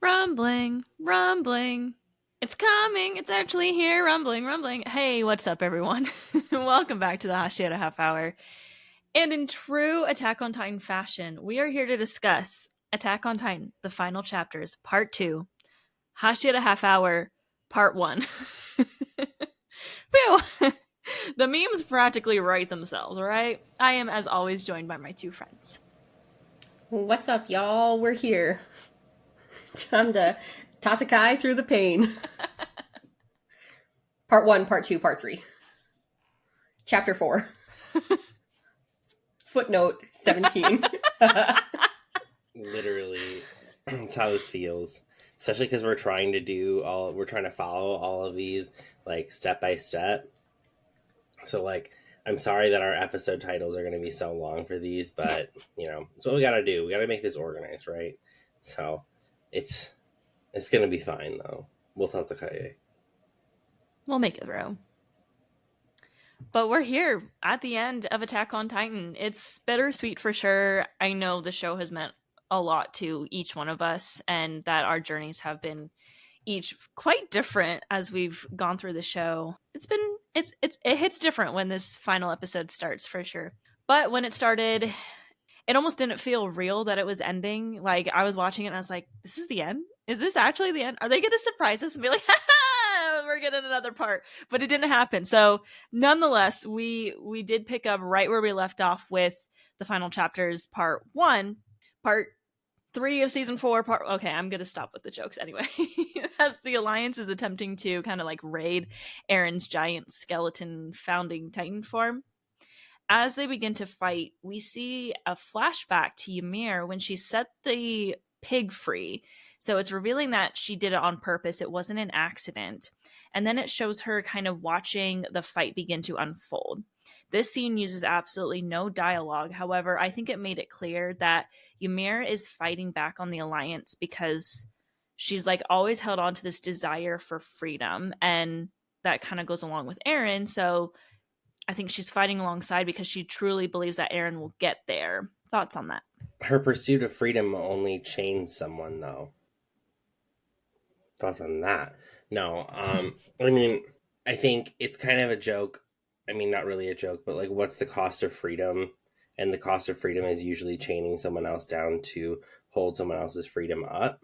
Rumbling, rumbling. It's coming. It's actually here. Rumbling, rumbling. Hey, what's up, everyone? Welcome back to the Hashira Half Hour. And in true Attack on Titan fashion, we are here to discuss Attack on Titan, the final chapters, part 2, Hashira Half Hour, part 1. Phew. The memes practically write themselves, right? I am, as always, joined by my two friends. What's up, y'all? We're here. Time to Tatakai through the pain. Part 1, Part 2, Part 3. Chapter 4. Footnote 17. Literally, that's how this feels. Especially because we're trying to follow all of these, like, step by step. So, like, I'm sorry that our episode titles are going to be so long for these, but, it's what we got to do. We got to make this organized, right? So, it's going to be fine, though. We'll tell Takaye. We'll make it through. But we're here at the end of Attack on Titan. It's bittersweet for sure. I know the show has meant a lot to each one of us, and that our journeys have been each quite different as we've gone through the show. It hits different when this final episode starts, for sure. But when it started, it almost didn't feel real that it was ending. Like, I was watching it and I was like, this is the end? Is this actually the end? Are they going to surprise us and be like, ha ha, we're getting another part? But it didn't happen. So nonetheless, we did pick up right where we left off with the final chapters, part 1, part 3 of season 4. Okay, I'm going to stop with the jokes anyway. As the Alliance is attempting to kind of like raid Aaron's giant skeleton founding Titan form. As they begin to fight, we see a flashback to Ymir when she set the pig free. So it's revealing that she did it on purpose. It wasn't an accident. And then it shows her kind of watching the fight begin to unfold. This scene uses absolutely no dialogue. However, I think it made it clear that Ymir is fighting back on the Alliance because she's like always held on to this desire for freedom. And that kind of goes along with Eren. So I think she's fighting alongside because she truly believes that Eren will get there. Thoughts on that? Her pursuit of freedom only chains someone, though. Thoughts on that? No. I think it's kind of a joke. I mean, not really a joke, but like, what's the cost of freedom? And the cost of freedom is usually chaining someone else down to hold someone else's freedom up,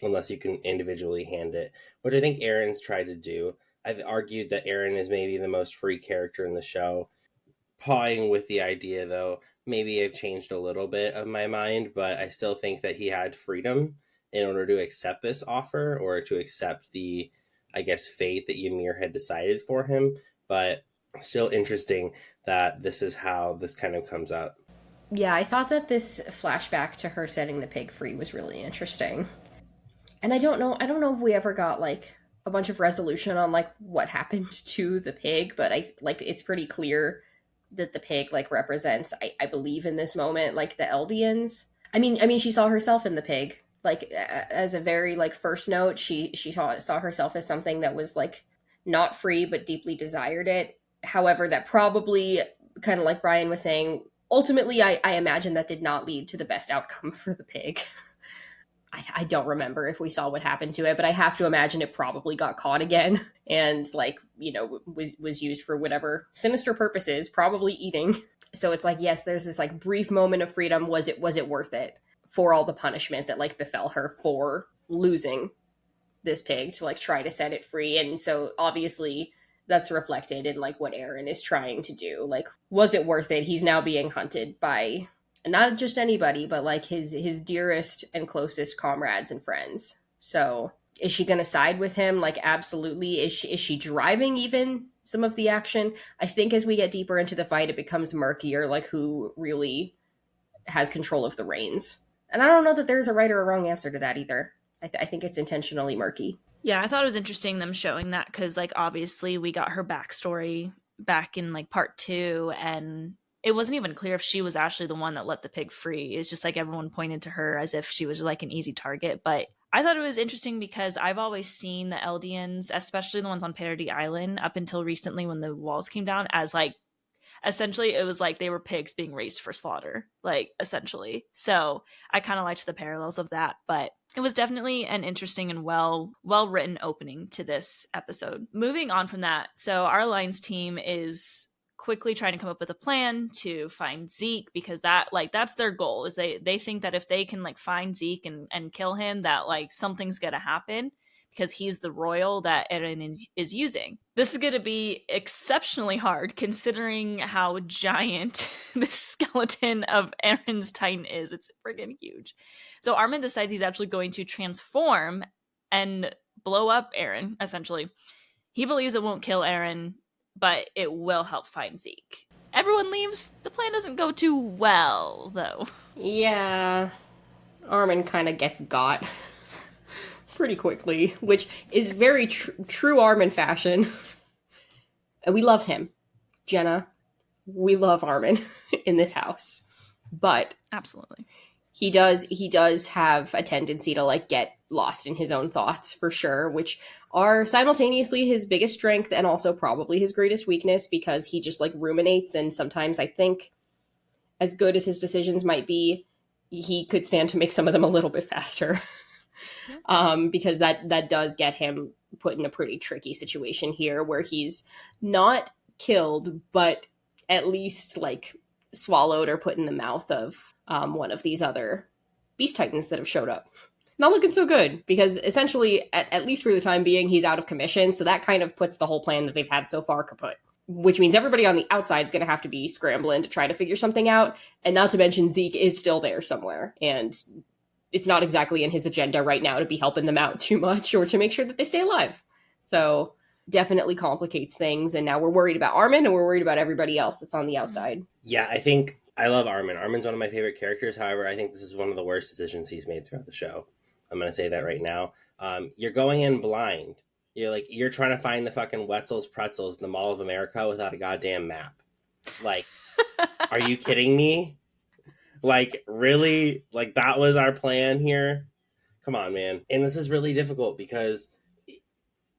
unless you can individually hand it, which I think Eren's tried to do. I've argued that Eren is maybe the most free character in the show. Pawing with the idea, though, maybe I've changed a little bit of my mind, but I still think that he had freedom in order to accept this offer or to accept the, I guess, fate that Ymir had decided for him. But still interesting that this is how this kind of comes up. Yeah, I thought that this flashback to her setting the pig free was really interesting. And I don't know if we ever got like a bunch of resolution on like what happened to the pig, but it's pretty clear that the pig like represents, I believe in this moment, like the Eldians. I mean she saw herself in the pig. Like as a very like first note, she saw herself as something that was like not free but deeply desired it. However, that probably, kind of like Brian was saying, ultimately I imagine that did not lead to the best outcome for the pig. I don't remember if we saw what happened to it, but I have to imagine it probably got caught again and like, was used for whatever sinister purposes, probably eating. So it's like, yes, there's this like brief moment of freedom. Was it worth it for all the punishment that like befell her for losing this pig to like try to set it free? And so obviously that's reflected in like what Eren is trying to do. Like, was it worth it? He's now being hunted by not just anybody, but like his dearest and closest comrades and friends. So is she going to side with him? Like, absolutely. Is she driving even some of the action? I think as we get deeper into the fight, it becomes murkier, like who really has control of the reins. And I don't know that there's a right or a wrong answer to that either. I think it's intentionally murky. Yeah, I thought it was interesting them showing that because like obviously we got her backstory back in like part 2, and it wasn't even clear if she was actually the one that let the pig free. It's just like everyone pointed to her as if she was like an easy target. But I thought it was interesting because I've always seen the Eldians, especially the ones on Parody Island, up until recently when the walls came down, as like essentially it was like they were pigs being raised for slaughter, like essentially. So I kind of liked the parallels of that. But It was definitely an interesting and well written opening to this episode. Moving on from that, so our Alliance team is quickly trying to come up with a plan to find Zeke, because that's their goal, is they think that if they can like find Zeke and kill him, that like something's gonna happen, because he's the royal that Eren is using. This is going to be exceptionally hard considering how giant the skeleton of Eren's Titan is. It's friggin' huge. So Armin decides he's actually going to transform and blow up Eren, essentially. He believes it won't kill Eren, but it will help find Zeke. Everyone leaves. The plan doesn't go too well, though. Yeah, Armin kind of gets got pretty quickly, which is very true Armin fashion. And we love him. Jenna, we love Armin in this house. But absolutely, he does have a tendency to like get lost in his own thoughts, for sure, which are simultaneously his biggest strength and also probably his greatest weakness, because he just like ruminates, and sometimes I think, as good as his decisions might be, he could stand to make some of them a little bit faster. Because that does get him put in a pretty tricky situation here, where he's not killed, but at least like swallowed or put in the mouth of one of these other beast titans that have showed up. Not looking so good, because essentially, at least for the time being, he's out of commission, so that kind of puts the whole plan that they've had so far kaput. Which means everybody on the outside is going to have to be scrambling to try to figure something out, and not to mention Zeke is still there somewhere, and it's not exactly in his agenda right now to be helping them out too much or to make sure that they stay alive. So definitely complicates things, and now we're worried about Armin, and we're worried about everybody else that's on the outside. Yeah, I think I love Armin. Armin's one of my favorite characters. However, I think this is one of the worst decisions he's made throughout the show. I'm going to say that right now. You're going in blind. You're trying to find the fucking Wetzel's Pretzels in the Mall of America without a goddamn map. Like, are you kidding me? Like, really? Like, that was our plan here? Come on, man. And this is really difficult because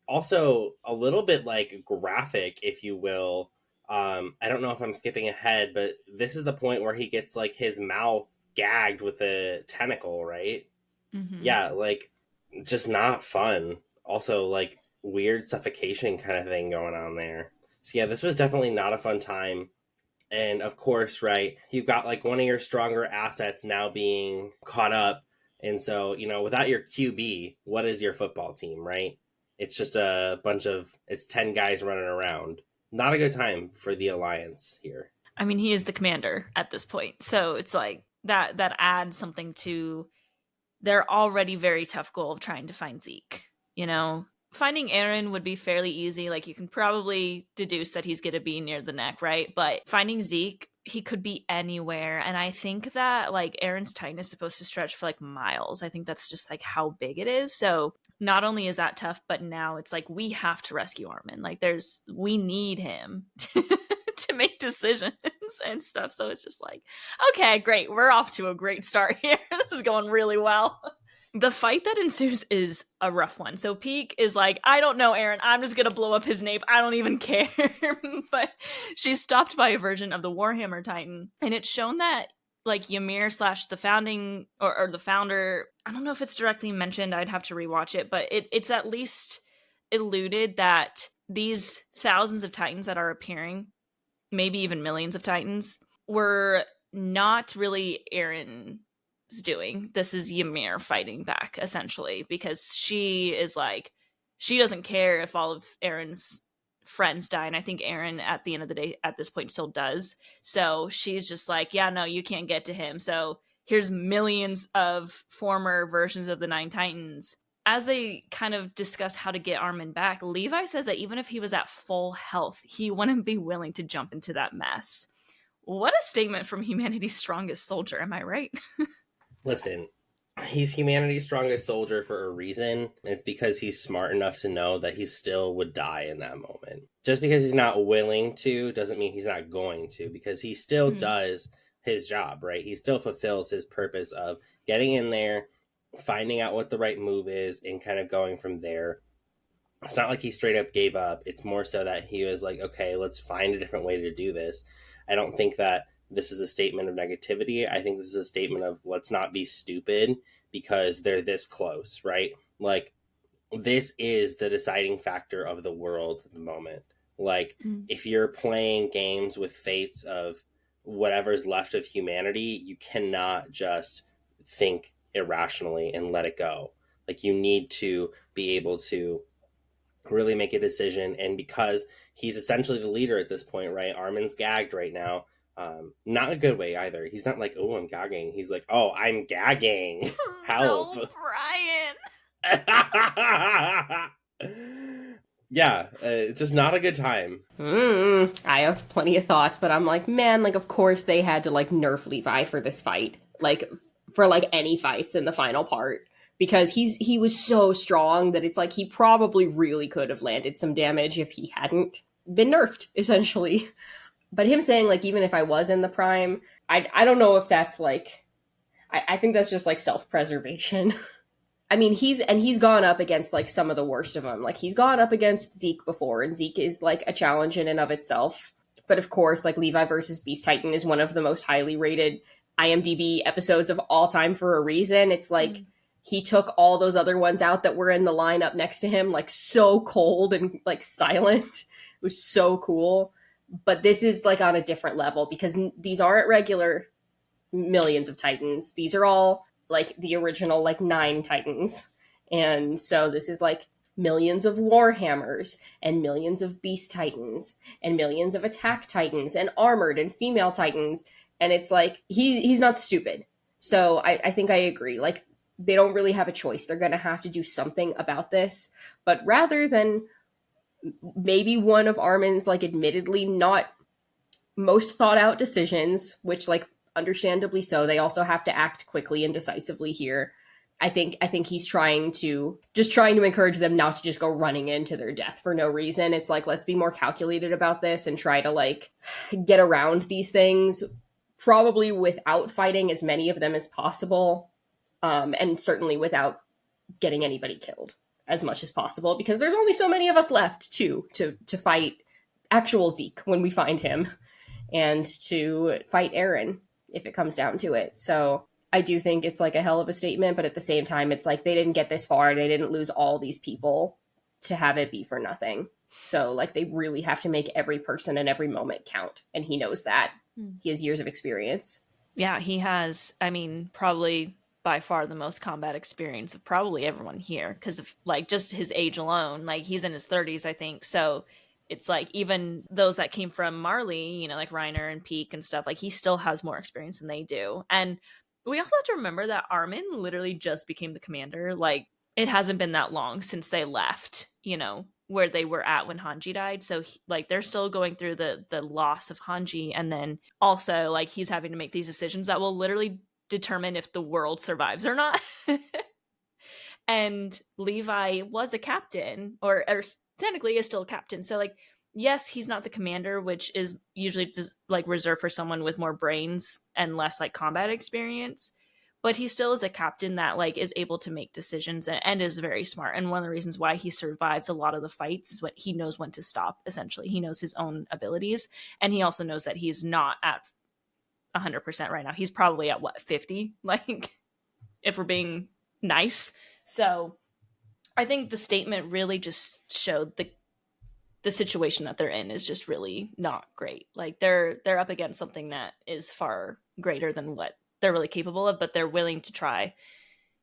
also a little bit like graphic, if you will. I don't know if I'm skipping ahead, but this is the point where he gets like his mouth gagged with a tentacle, right? Mm-hmm. Yeah, like, just not fun. Also, like, weird suffocation kind of thing going on there. So yeah, this was definitely not a fun time. And of course, right, you've got like one of your stronger assets now being caught up. And so, without your QB, what is your football team, right? It's just it's 10 guys running around. Not a good time for the Alliance here. I mean, he is the commander at this point. So it's like that adds something to their already very tough goal of trying to find Zeke. Finding Eren would be fairly easy. Like, you can probably deduce that he's going to be near the neck, right? But finding Zeke, he could be anywhere. And I think that, like, Eren's Titan is supposed to stretch for, like, miles. I think that's just, like, how big it is. So not only is that tough, but now it's like, we have to rescue Armin. Like, we need him to make decisions and stuff. So it's just like, okay, great. We're off to a great start here. This is going really well. The fight that ensues is a rough one. So Peak is like, I don't know, Eren. I'm just going to blow up his nape. I don't even care. But she's stopped by a version of the Warhammer Titan. And it's shown that, like, Ymir / the founding or the founder, I don't know if it's directly mentioned. I'd have to rewatch it. But it's at least alluded that these thousands of Titans that are appearing, maybe even millions of Titans, were not really Eren's doing. This is Ymir fighting back, essentially, because she is like, she doesn't care if all of Eren's friends die, and I think Eren at the end of the day at this point still does. So she's just like, yeah, no, you can't get to him. So here's millions of former versions of the Nine Titans. As they kind of discuss how to get Armin back, Levi says that even if he was at full health, he wouldn't be willing to jump into that mess. What a statement from humanity's strongest soldier, am I right? Listen, he's humanity's strongest soldier for a reason, and it's because he's smart enough to know that he still would die in that moment. Just because he's not willing to doesn't mean he's not going to, because he still does his job, right? He still fulfills his purpose of getting in there, finding out what the right move is, and kind of going from there. It's not like he straight up gave up. It's more so that he was like, okay, let's find a different way to do this. I don't think that this is a statement of negativity. I think this is a statement of let's not be stupid because they're this close, right? Like, this is the deciding factor of the world at the moment. Like, if you're playing games with fates of whatever's left of humanity, you cannot just think irrationally and let it go. Like, you need to be able to really make a decision. And because he's essentially the leader at this point, right? Armin's gagged right now. Not in a good way either. He's not like, oh, I'm gagging. He's like, oh, I'm gagging. Help. No, Brian. Yeah, it's just not a good time. I have plenty of thoughts, but I'm like, man, like, of course they had to, like, nerf Levi for this fight. Like, for, like, any fights in the final part. Because he was so strong that it's like he probably really could have landed some damage if he hadn't been nerfed, essentially. But him saying, like, even if I was in the prime, I don't know if that's, like... I think that's just, like, self-preservation. I mean, he's gone up against, like, some of the worst of them. Like, he's gone up against Zeke before, and Zeke is, like, a challenge in and of itself. But of course, like, Levi versus Beast Titan is one of the most highly rated IMDb episodes of all time for a reason. It's like, he took all those other ones out that were in the lineup next to him, like, so cold and, like, silent. It was so cool. But this is, like, on a different level, because these aren't regular millions of Titans. These are all, like, the original, like, 9 Titans. And so this is, like, millions of Warhammers, and millions of Beast Titans, and millions of Attack Titans, and Armored, and Female Titans. And it's, like, he's not stupid. So I think I agree. Like, they don't really have a choice. They're going to have to do something about this. But rather than maybe one of Armin's, like, admittedly not most thought out decisions, which, like, understandably so, they also have to act quickly and decisively here. I think he's trying to encourage them not to just go running into their death for no reason. It's like, let's be more calculated about this and try to, like, get around these things, probably without fighting as many of them as possible. And certainly without getting anybody killed as much as possible, because there's only so many of us left, too, to fight actual Zeke when we find him, and to fight Eren if it comes down to it. So I do think it's, like, a hell of a statement, but at the same time, it's like they didn't get this far. They didn't lose all these people to have it be for nothing. So, like, they really have to make every person and every moment count, and he knows that. He has years of experience. Yeah, he has, I mean, probably by far the most combat experience of probably everyone here, because of, like, just his age alone. Like, he's in his 30s, I think. So it's like, even those that came from Marley, you know, like Reiner and Peak and stuff, like, he still has more experience than they do. And we also have to remember that Armin literally just became the commander. Like, it hasn't been that long since they left, you know, where they were at when Hanji died. So like, they're still going through the loss of Hanji, and then also, like, he's having to make these decisions that will literally determine if the world survives or not. And Levi was a captain, or technically is still a captain. So, like, yes, he's not the commander, which is usually just, like, reserved for someone with more brains and less, like, combat experience. But he still is a captain that, like, is able to make decisions and is very smart. And one of the reasons why he survives a lot of the fights is what he knows when to stop, essentially. He knows his own abilities. And he also knows that he's not at 100% right now. He's probably at, what, 50? Like, if we're being nice. So I think the statement really just showed the situation that they're in is just really not great. Like, they're up against something that is far greater than what they're really capable of, but they're willing to try,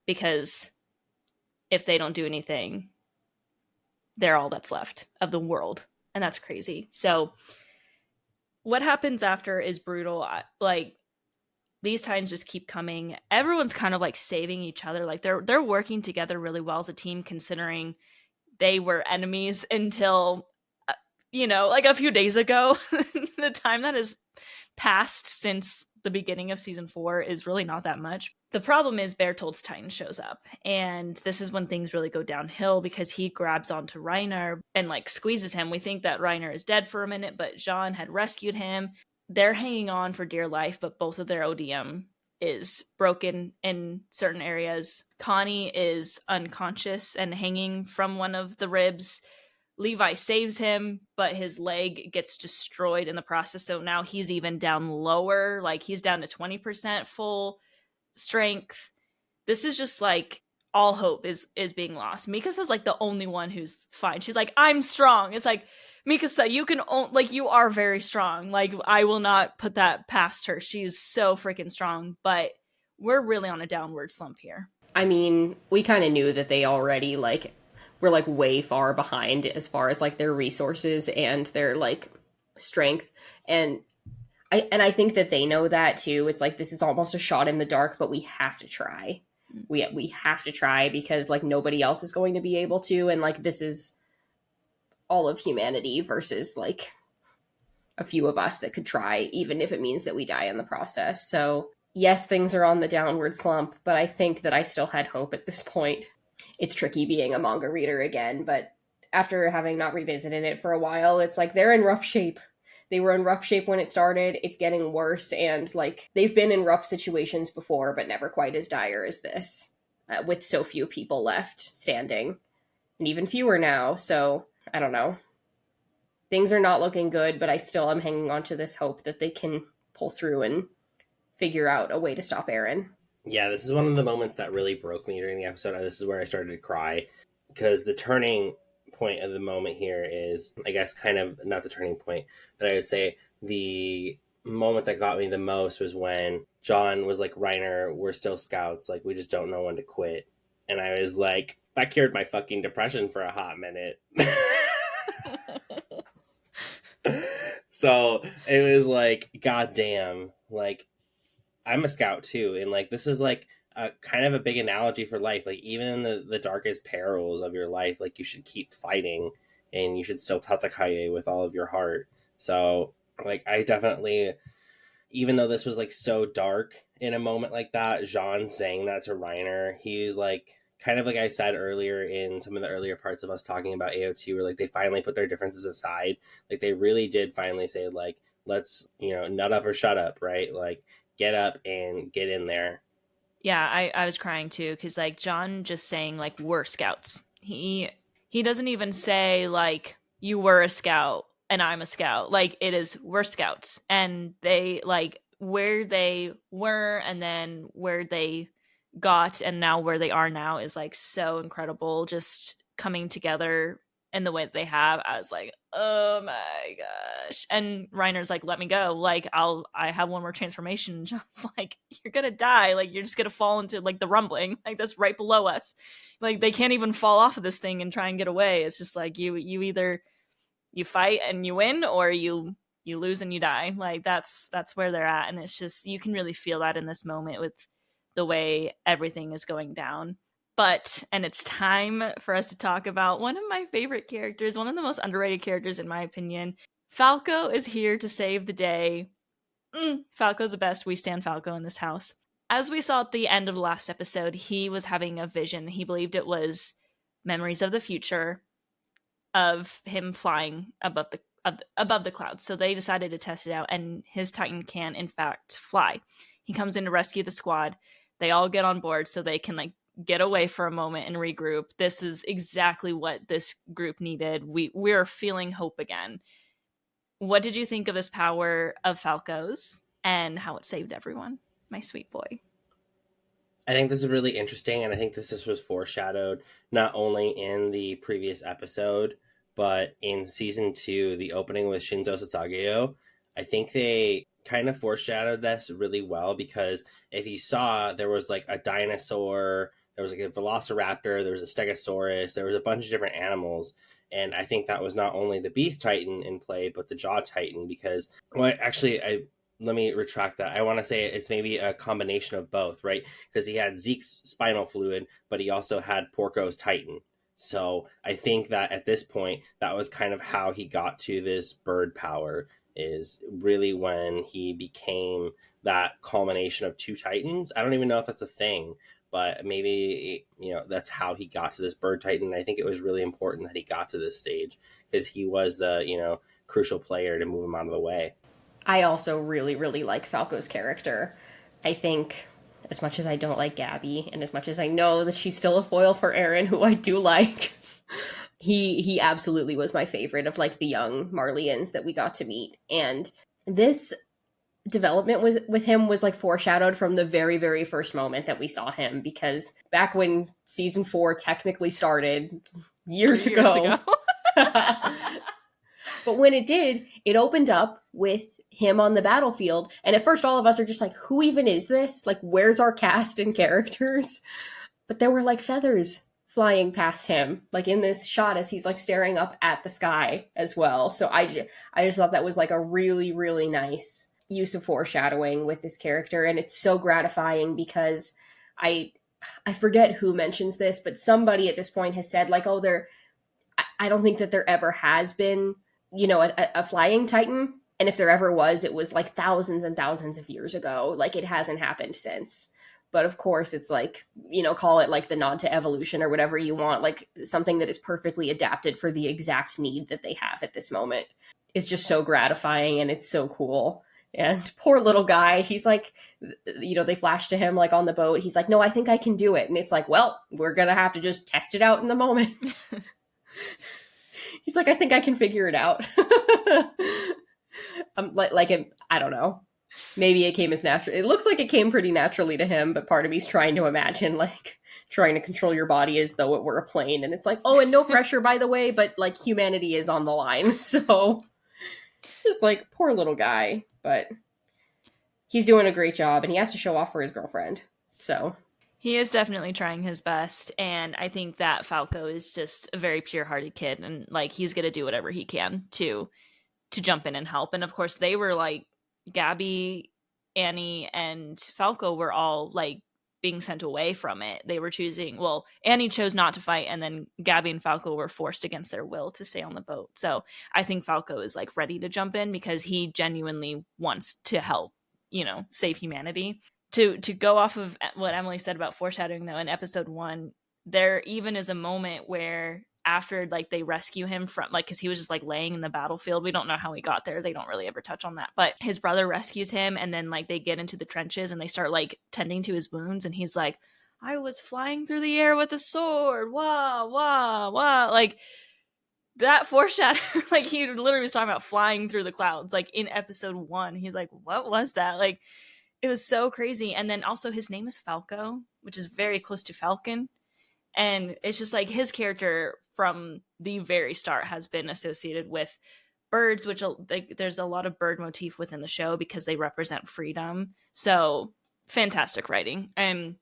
because if they don't do anything, they're all that's left of the world, and that's crazy. So what happens after is brutal. Like, these times just keep coming. Everyone's kind of, like, saving each other. Like, they're working together really well as a team, considering they were enemies until, you know, like, a few days ago. The time that has passed since the beginning of season 4 is really not that much. The problem is Berthold's Titan shows up, and this is when things really go downhill, because he grabs onto Reiner and, like, squeezes him. We think that Reiner is dead for a minute, but Jean had rescued him. They're hanging on for dear life, but both of their ODM is broken in certain areas. Connie is unconscious and hanging from one of the ribs. Levi saves him, but his leg gets destroyed in the process. So now he's even down lower. Like, he's down to 20% full strength. This is just like all hope is being lost. Mikasa's like the only one who's fine. She's like, I'm strong. It's like, Mikasa, you can like, you are very strong. Like, I will not put that past her. She's so freaking strong. But we're really on a downward slump here. I mean, we kind of knew that they already like were like way far behind as far as like their resources and their like strength, and I think that they know that too. It's like, this is almost a shot in the dark, but we have to try. We have to try because like nobody else is going to be able to, and like this is all of humanity versus like a few of us that could try, even if it means that we die in the process. So yes, things are on the downward slump, but I think that I still had hope at this point. It's tricky being a manga reader again, but after having not revisited it for a while, it's like they're in rough shape. They were in rough shape when it started. It's getting worse, and like they've been in rough situations before, but never quite as dire as this, with so few people left standing, and even fewer now. So I don't know. Things are not looking good, but I still am hanging on to this hope that they can pull through and figure out a way to stop Eren. Yeah, this is one of the moments that really broke me during the episode. This is where I started to cry, because the turning point of the moment here is, I guess, kind of not the turning point, but I would say the moment that got me the most was when John was like, Reiner, we're still scouts. Like, we just don't know when to quit. And I was like, that cured my fucking depression for a hot minute. So it was like, goddamn, like, I'm a scout too. And like, this is like a kind of a big analogy for life. Like, even in the darkest perils of your life, like, you should keep fighting and you should still tatakaye with all of your heart. So like, I definitely, even though this was like so dark in a moment like that, Jean saying that to Reiner, he's like, kind of like I said earlier in some of the earlier parts of us talking about AO2, where like they finally put their differences aside. Like, they really did finally say, like, let's, nut up or shut up, right? Like, get up and get in there. Yeah, I was crying too, because like John just saying like, we're scouts. He doesn't even say like, you were a scout and I'm a scout. Like, it is, we're scouts. And they like where they were and then where they got and now where they are now is like so incredible, just coming together in the way that they have. I was like, oh my gosh. And Reiner's like, let me go, like, I have one more transformation. And John's like, you're gonna die, like, you're just gonna fall into like the rumbling, like, that's right below us. Like, they can't even fall off of this thing and try and get away. It's just like, you either you fight and you win, or you lose and you die. Like, that's where they're at. And it's just, you can really feel that in this moment with the way everything is going down. And it's time for us to talk about one of my favorite characters, one of the most underrated characters in my opinion. Falco is here to save the day. Falco's the best. We stand Falco in this house. As we saw at the end of the last episode, he was having a vision. He believed it was memories of the future, of him flying above the clouds. So they decided to test it out, and his Titan can in fact fly. He comes in to rescue the squad. They all get on board so they can like get away for a moment and regroup. This is exactly what this group needed. We're feeling hope again. What did you think of this power of Falco's and how it saved everyone, my sweet boy? I think this is really interesting, and I think this was foreshadowed not only in the previous episode, but in season 2, the opening with Shinzo Sasageo. I think they kind of foreshadowed this really well, because if you saw, there was like a dinosaur, there was like a velociraptor, there was a stegosaurus, there was a bunch of different animals. And I think that was not only the Beast Titan in play, but the Jaw Titan, because, well, actually, let me retract that. I want to say it's maybe a combination of both, right? Because he had Zeke's spinal fluid, but he also had Porco's Titan. So I think that at this point, that was kind of how he got to this bird power, is really when he became that culmination of two Titans. I don't even know if that's a thing, but maybe, that's how he got to this bird Titan. I think it was really important that he got to this stage, because he was the, crucial player to move him out of the way. I also really, really like Falco's character. I think, as much as I don't like Gabby, and as much as I know that she's still a foil for Eren, who I do like, He absolutely was my favorite of like the young Marleyans that we got to meet. And this development was with him was like foreshadowed from the very, very first moment that we saw him, because back when season 4 technically started years ago. But when it did, it opened up with him on the battlefield. And at first all of us are just like, who even is this? Like, where's our cast and characters? But there were like feathers flying past him, like in this shot as he's like staring up at the sky as well. So I just thought that was like a really, really nice use of foreshadowing with this character. And it's so gratifying because I forget who mentions this, but somebody at this point has said like, oh, I don't think that there ever has been, you know, a flying Titan. And if there ever was, it was like thousands and thousands of years ago. Like, it hasn't happened since. But of course, it's like, you know, call it like the nod to evolution or whatever you want, like something that is perfectly adapted for the exact need that they have at this moment. It's just so gratifying and it's so cool. And poor little guy, he's like, you know, they flash to him like on the boat. He's like, no, I think I can do it. And it's like, well, we're going to have to just test it out in the moment. He's like, I think I can figure it out. I don't know. Maybe it came as natural. It looks like it came pretty naturally to him, but part of me's trying to imagine, like, trying to control your body as though it were a plane. And it's like, oh, and no pressure, by the way, but, like, humanity is on the line. So, just, like, poor little guy. But he's doing a great job, and he has to show off for his girlfriend. So... He is definitely trying his best, and I think that Falco is just a very pure-hearted kid, and, like, he's going to do whatever he can to jump in and help. And, of course, they were, like, Gabby, Annie, and Falco were all, like, being sent away from it. They were choosing, well, Annie chose not to fight, and then Gabby and Falco were forced against their will to stay on the boat. So I think Falco is, like, ready to jump in because he genuinely wants to help, you know, save humanity. To go off of what Emily said about foreshadowing, though, in episode 1, there even is a moment where after, like, they rescue him from, like, because he was just, like, laying in the battlefield. We don't know how he got there. They don't really ever touch on that. But his brother rescues him, and then, like, they get into the trenches, and they start, like, tending to his wounds, and he's like, I was flying through the air with a sword. Wah, wah, wah. Like, that foreshadow, like, he literally was talking about flying through the clouds. Like, in episode 1, he's like, what was that? Like, it was so crazy. And then also his name is Falco, which is very close to Falcon. And it's just like his character from the very start has been associated with birds, which, like, there's a lot of bird motif within the show because they represent freedom. So fantastic writing. And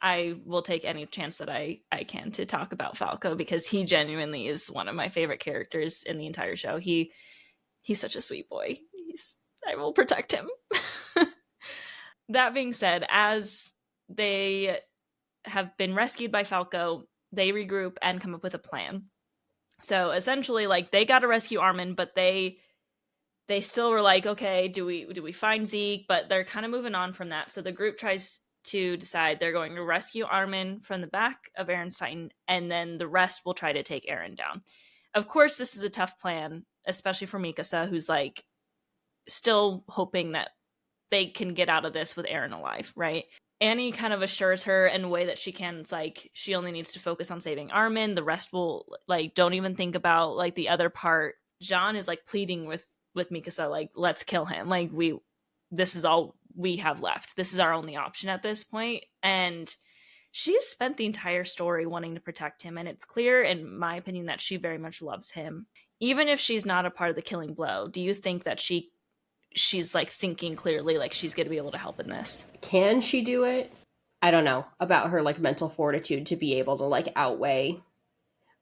I will take any chance that I can to talk about Falco because he genuinely is one of my favorite characters in the entire show. He's such a sweet boy. I will protect him. That being said, as they have been rescued by Falco, they regroup and come up with a plan. So essentially, like, they got to rescue Armin, but they still were like, okay, do we find Zeke? But they're kind of moving on from that. So the group tries to decide they're going to rescue Armin from the back of Aaron's Titan, and then the rest will try to take Aaron down. Of course, this is a tough plan, especially for Mikasa, who's, like, still hoping that they can get out of this with Aaron alive, right? Annie kind of assures her in a way that she can. It's like, she only needs to focus on saving Armin. The rest will, like, don't even think about, like, the other part. Jean is, like, pleading with Mikasa, like, let's kill him. Like, this is all we have left. This is our only option at this point. And she's spent the entire story wanting to protect him. And it's clear, in my opinion, that she very much loves him. Even if she's not a part of the killing blow, do you think that she's, like, thinking clearly, like, she's going to be able to help in this? Can she do it? I don't know about her, like, mental fortitude to be able to, like, outweigh.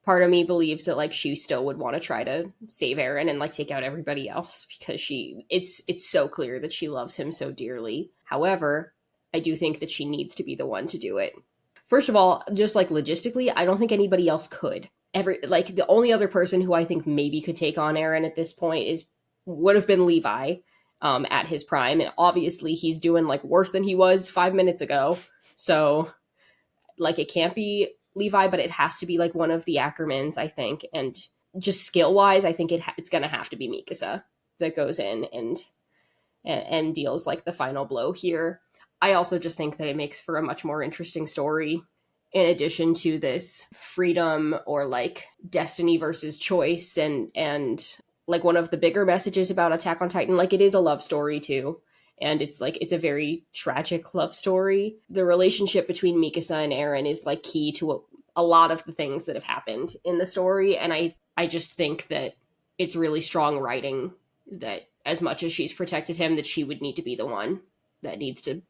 Part of me believes that, like, she still would want to try to save Aaron and, like, take out everybody else because it's so clear that she loves him so dearly. However, I do think that she needs to be the one to do it. First of all, just, like, logistically, I don't think anybody else could. The only other person who I think maybe could take on Aaron at this point would have been Levi. At his prime, and obviously he's doing, like, worse than he was 5 minutes ago, so, like, it can't be Levi, but it has to be, like, one of the Ackermans, I think. And just skill wise, I think it's gonna have to be Mikasa that goes in and deals, like, the final blow here. I also just think that it makes for a much more interesting story, in addition to this freedom or like destiny versus choice, and like one of the bigger messages about Attack on Titan, like it is a love story too. And it's like it's a very tragic love story. The relationship between Mikasa and Eren is like key to a lot of the things that have happened in the story, and I just think that it's really strong writing that as much as she's protected him, that she would need to be the one that needs to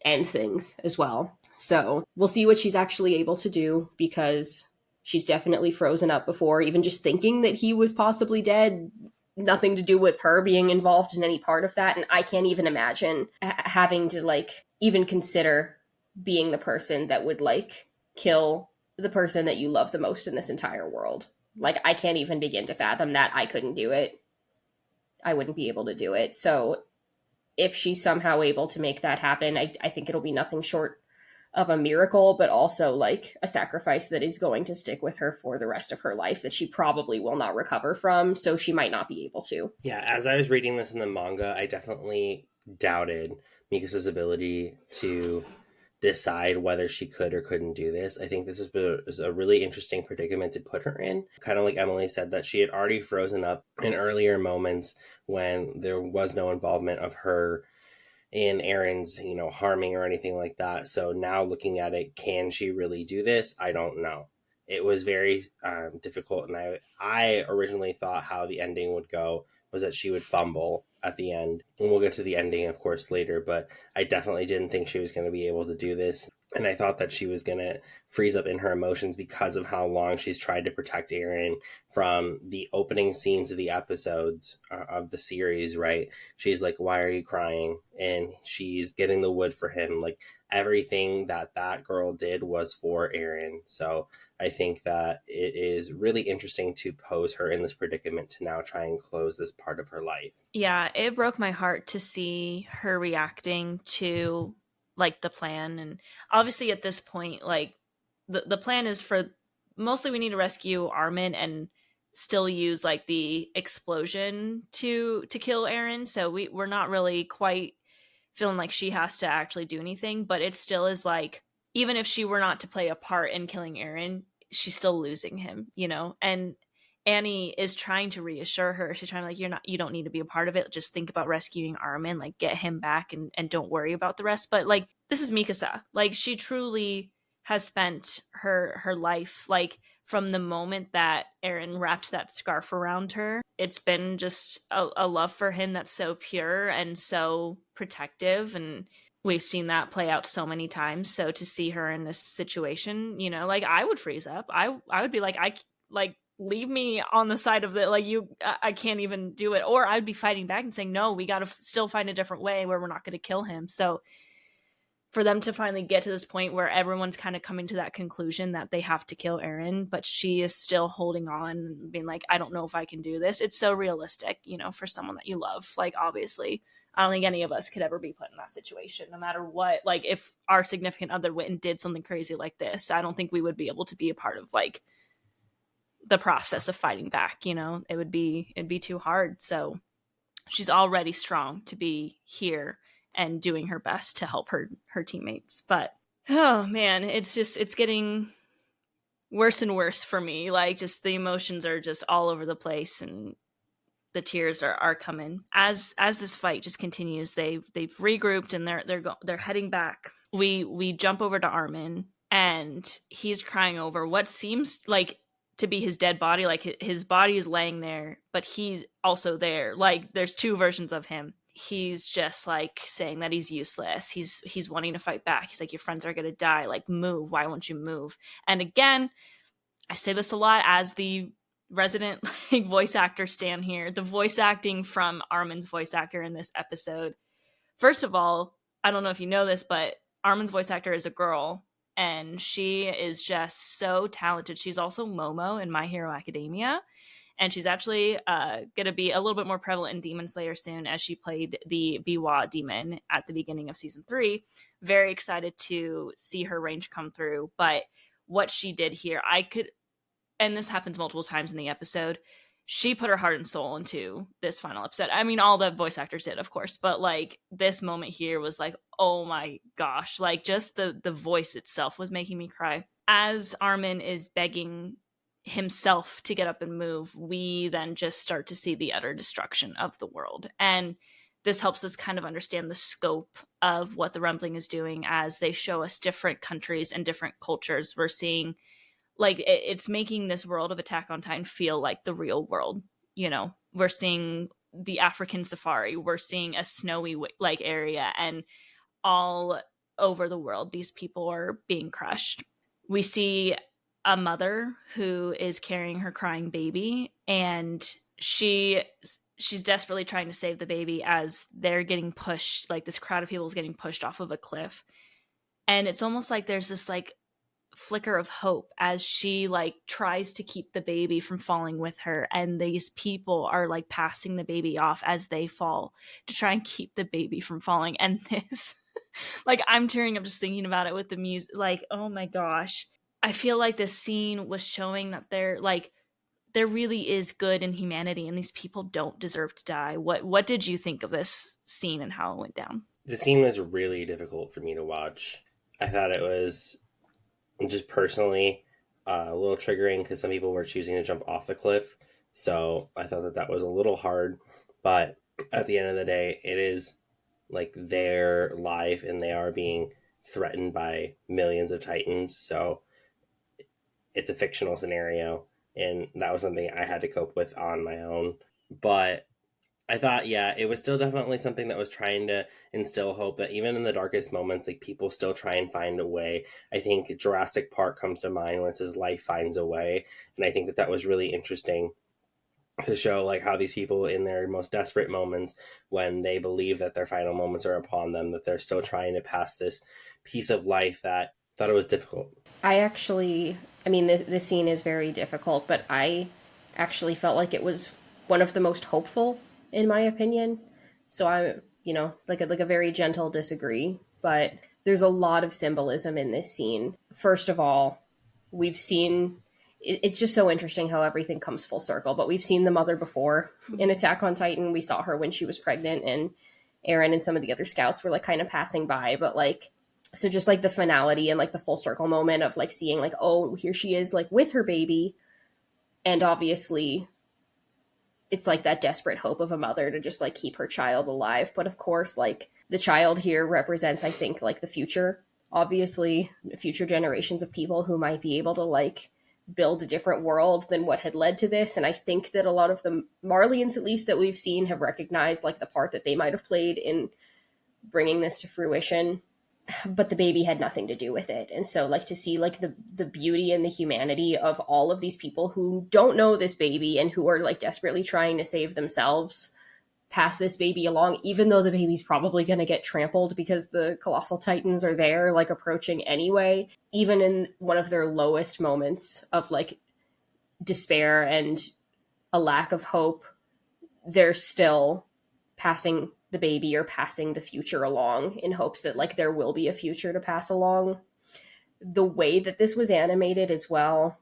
end things as well. So we'll see what she's actually able to do, because she's definitely frozen up before. Even just thinking that he was possibly dead, nothing to do with her being involved in any part of that. And I can't even imagine having to like even consider being the person that would like kill the person that you love the most in this entire world. Like, I can't even begin to fathom that. I couldn't do it. I wouldn't be able to do it. So if she's somehow able to make that happen, I think it'll be nothing short of a miracle, but also like a sacrifice that is going to stick with her for the rest of her life, that she probably will not recover from, so she might not be able to. Yeah, as I was reading this in the manga, I definitely doubted Mikasa's ability to decide whether she could or couldn't do this. I think this is a really interesting predicament to put her in. Kind of like Emily said, that she had already frozen up in earlier moments when there was no involvement of her in Eren's, harming or anything like that. So now looking at it, can she really do this? I don't know. It was very difficult, and I originally thought how the ending would go was that she would fumble at the end. And we'll get to the ending, of course, later, but I definitely didn't think she was going to be able to do this. And I thought that she was going to freeze up in her emotions because of how long she's tried to protect Eren from the opening scenes of the episodes of the series, right? She's like, why are you crying? And she's getting the wood for him. Like, everything that girl did was for Eren. So I think that it is really interesting to pose her in this predicament to now try and close this part of her life. Yeah, it broke my heart to see her reacting to like the plan. And obviously at this point, like the plan is for mostly we need to rescue Armin and still use like the explosion to kill Eren. So we're not really quite feeling like she has to actually do anything, but it still is like, even if she were not to play a part in killing Eren, she's still losing him, And Annie is trying to reassure her. She's trying to like, you don't need to be a part of it. Just think about rescuing Armin, like get him back and don't worry about the rest. But like, this is Mikasa. Like, she truly has spent her life, like from the moment that Eren wrapped that scarf around her, it's been just a love for him that's so pure and so protective. And we've seen that play out so many times. So to see her in this situation, like I would freeze up. I would be like, leave me on the side of the, like, I can't even do it. Or I'd be fighting back and saying, no, we got to still find a different way where we're not going to kill him. So for them to finally get to this point where everyone's kind of coming to that conclusion that they have to kill Eren, but she is still holding on and being like, I don't know if I can do this. It's so realistic, for someone that you love. Like, obviously, I don't think any of us could ever be put in that situation, no matter what. Like, if our significant other went and did something crazy like this, I don't think we would be able to be a part of like the process of fighting back. It'd be too hard. So she's already strong to be here and doing her best to help her teammates. But oh man, it's getting worse and worse for me. Like, just the emotions are just all over the place, and the tears are coming as this fight just continues. They've regrouped and they're heading back. We jump over to Armin, and he's crying over what seems like to be his dead body. Like, his body is laying there, but he's also there. Like, there's two versions of him. He's just like saying that he's useless. He's wanting to fight back. He's like, your friends are gonna die. Like, move. Why won't you move? And again, I say this a lot as the resident like voice actor stan here. The voice acting from Armin's voice actor in this episode. First of all, I don't know if you know this, but Armin's voice actor is a girl, and she is just so talented. She's also Momo in My Hero Academia. And she's actually going to be a little bit more prevalent in Demon Slayer soon, as she played the Biwa demon at the beginning of season 3. Very excited to see her range come through. But what she did here, and this happens multiple times in the episode, she put her heart and soul into this final episode. I mean, all the voice actors did, of course, but like this moment here was like, oh my gosh, like just the voice itself was making me cry. as Armin is begging himself to get up and move, we then just start to see the utter destruction of the world. And this helps us kind of understand the scope of what the Rumbling is doing as they show us different countries and different cultures. We're seeing, like, it's making this world of Attack on Titan feel like the real world. You know, we're seeing the African safari, we're seeing a snowy like area, and all over the world these people are being crushed. We see a mother who is carrying her crying baby, and she's desperately trying to save the baby as they're getting pushed, like this crowd of people is getting pushed off of a cliff. And it's almost like there's this like flicker of hope as she like tries to keep the baby from falling with her, and these people are like passing the baby off as they fall to try and keep the baby from falling. And this like, I'm tearing up just thinking about it with the music. Like, oh my gosh, I feel like this scene was showing that there really is good in humanity, and these people don't deserve to die. What did you think of this scene and how it went down? The scene was really difficult for me to watch. I thought it was just personally a little triggering because some people were choosing to jump off the cliff. So I thought that was a little hard. But at the end of the day, it is like their life and they are being threatened by millions of Titans. So it's a fictional scenario. And that was something I had to cope with on my own. But I thought, yeah, it was still definitely something that was trying to instill hope that even in the darkest moments, like people still try and find a way. I think Jurassic Park comes to mind when it says life finds a way. And I think that was really interesting to show like how these people in their most desperate moments, when they believe that their final moments are upon them, that they're still trying to pass this piece of life that thought it was difficult. I mean, this scene is very difficult, but I actually felt like it was one of the most hopeful, in my opinion. So I'm, like a very gentle disagree, but there's a lot of symbolism in this scene. First of all, we've seen, it's just so interesting how everything comes full circle, but we've seen the mother before in Attack on Titan. We saw her when she was pregnant, and Eren and some of the other scouts were like kind of passing by, but like, so just like the finality and like the full circle moment of like seeing like, oh, here she is like with her baby. And obviously it's like that desperate hope of a mother to just like keep her child alive. But of course, like the child here represents, I think, like the future, obviously future generations of people who might be able to like build a different world than what had led to this. And I think that a lot of the Marleyans, at least that we've seen, have recognized like the part that they might have played in bringing this to fruition, but the baby had nothing to do with it. And so like to see like the beauty and the humanity of all of these people who don't know this baby and who are like desperately trying to save themselves, pass this baby along, even though the baby's probably going to get trampled because the colossal titans are there like approaching anyway. Even in one of their lowest moments of like despair and a lack of hope, they're still passing the baby or passing the future along in hopes that like there will be a future to pass along. The way that this was animated as well,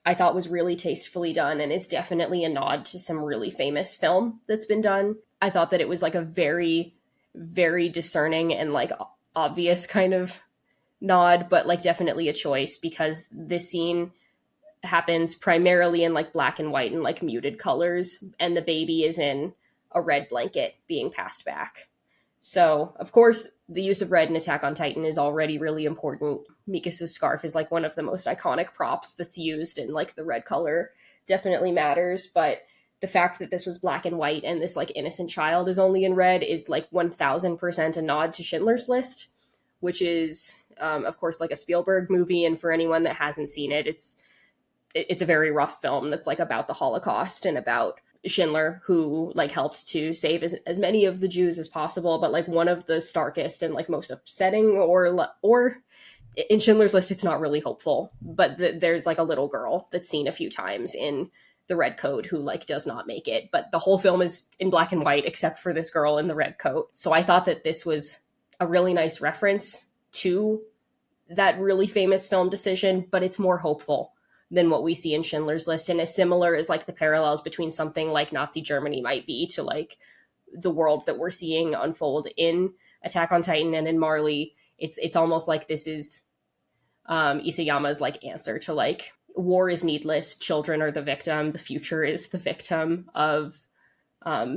I thought was really tastefully done and is definitely a nod to some really famous film that's been done. I thought that it was like a very, very discerning and like obvious kind of nod, but like definitely a choice, because this scene happens primarily in like black and white and like muted colors, and the baby is in a red blanket being passed back. So, of course, the use of red in Attack on Titan is already really important. Mikas's scarf is like one of the most iconic props that's used, and like the red color definitely matters. But the fact that this was black and white and this like innocent child is only in red is like 1000% a nod to Schindler's List, which is, of course, like a Spielberg movie. And for anyone that hasn't seen it, it's a very rough film that's like about the Holocaust and about Schindler, who like helped to save as many of the Jews as possible, but like one of the starkest and like most upsetting, or in Schindler's List it's not really hopeful, but there's like a little girl that's seen a few times in the red coat who like does not make it, but the whole film is in black and white except for this girl in the red coat. So I thought that this was a really nice reference to that really famous film decision, but it's more hopeful than what we see in Schindler's List, and as similar as like the parallels between something like Nazi Germany might be to like the world that we're seeing unfold in Attack on Titan and in Marley. It's almost like this is Isayama's like answer to like war is needless, children are the victim, the future is the victim of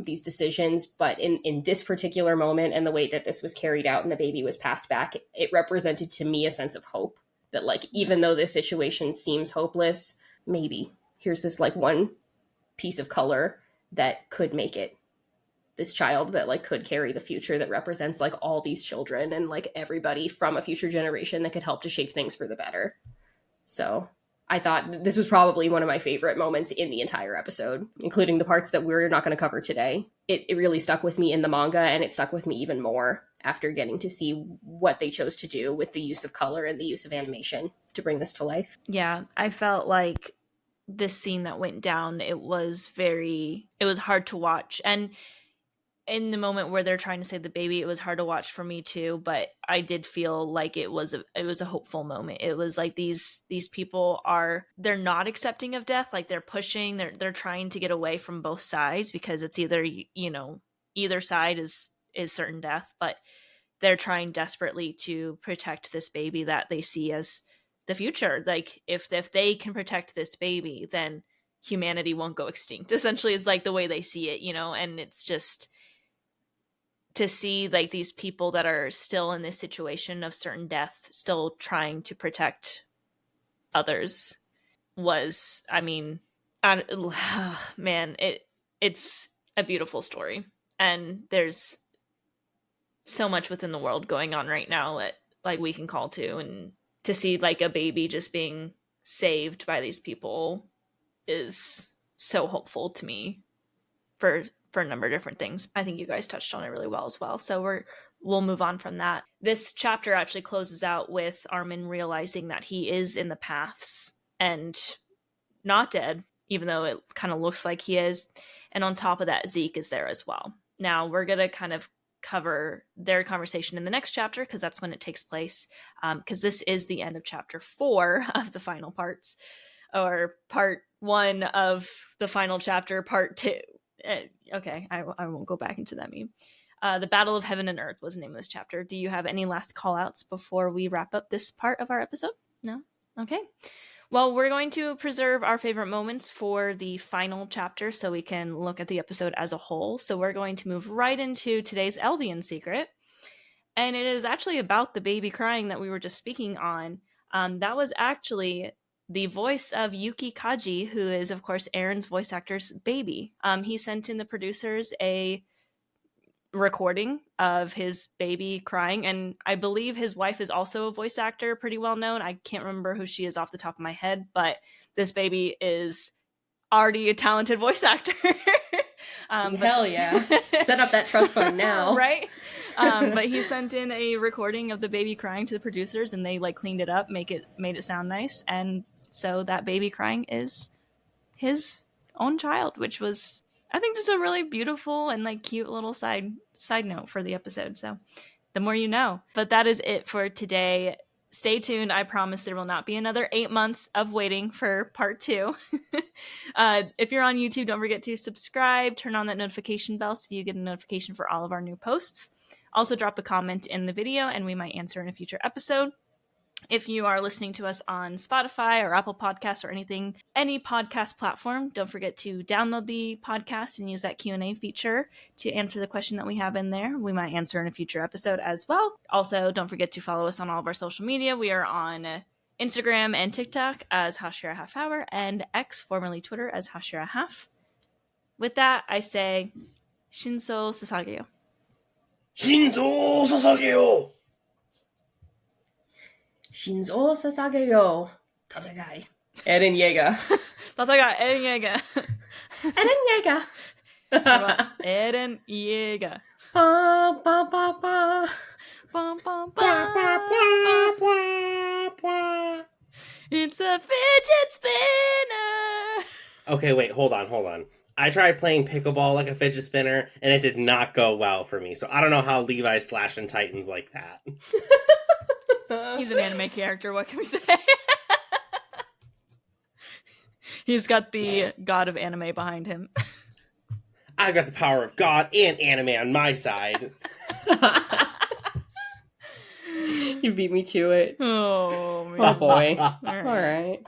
these decisions. But in this particular moment and the way that this was carried out and the baby was passed back, it represented to me a sense of hope that like even though this situation seems hopeless, maybe here's this like one piece of color that could make it this child that like could carry the future that represents like all these children and like everybody from a future generation that could help to shape things for the better. So I thought this was probably one of my favorite moments in the entire episode, including the parts that we're not going to cover today. It really stuck with me in the manga, and it stuck with me even more after getting to see what they chose to do with the use of color and the use of animation to bring this to life. Yeah, I felt like this scene that went down, it was hard to watch. And in the moment where they're trying to save the baby, it was hard to watch for me too, but I did feel like it was a hopeful moment. It was like these people they're not accepting of death, like they're pushing, they're trying to get away from both sides, because it's either, either side is certain death, but they're trying desperately to protect this baby that they see as the future. Like if they can protect this baby, then humanity won't go extinct, essentially, is like the way they see it, and it's just to see like these people that are still in this situation of certain death, still trying to protect others was, man, it's a beautiful story. And there's so much within the world going on right now that like we can call to, and to see like a baby just being saved by these people is so hopeful to me for a number of different things. I think you guys touched on it really well as well. So we'll move on from that. This chapter actually closes out with Armin realizing that he is in the paths and not dead, even though it kind of looks like he is. And on top of that, Zeke is there as well. Now we're going to kind of cover their conversation in the next chapter, because that's when it takes place, because this is the end of chapter 4 of the final parts, or part 1 of the final chapter, part 2. Okay, I won't go back into that meme. The Battle of Heaven and Earth was the name of this chapter. Do you have any last call outs before we wrap up this part of our episode? No? Okay. Well, we're going to preserve our favorite moments for the final chapter so we can look at the episode as a whole. So we're going to move right into today's Eldian secret. And it is actually about the baby crying that we were just speaking on. That was actually the voice of Yuki Kaji, who is, of course, Aaron's voice actor's baby. He sent in the producers a recording of his baby crying, and I believe his wife is also a voice actor, pretty well known. I can't remember who she is off the top of my head, but this baby is already a talented voice actor. Hell yeah. Set up that trust fund now. Right? But he sent in a recording of the baby crying to the producers, and they like cleaned it up, made it sound nice, and so that baby crying is his own child, which was, I think, just a really beautiful and like cute little side note for the episode. So the more you know. But that is it for today. Stay tuned. I promise there will not be another 8 months of waiting for part 2. If you're on YouTube, don't forget to subscribe, turn on that notification bell so you get a notification for all of our new posts. Also drop a comment in the video and we might answer in a future episode. If you are listening to us on Spotify or Apple Podcasts or any podcast platform, don't forget to download the podcast and use that Q&A feature to answer the question that we have in there. We might answer in a future episode as well. Also, don't forget to follow us on all of our social media. We are on Instagram and TikTok as Hashira Half Hour, and X, formerly Twitter, as Hashira Half. With that, I say, Shinso Sasageyo. Shinzo Sasageyo! Shinzo Sasageyo. Tatagai. Eren Yeager. Tatagai, Eren Yeager. Eren Yeager. Eren Yeager. Ba, ba, ba, ba. Bum, bum, Blah, blah, blah, blah, blah. It's a fidget spinner. Okay, wait, hold on. I tried playing pickleball like a fidget spinner, and it did not go well for me. So I don't know how Levi's slashing Titans like that. He's an anime character, what can we say? He's got the god of anime behind him. I've got the power of God and anime on my side. You beat me to it. Oh, man. Oh boy. All All right.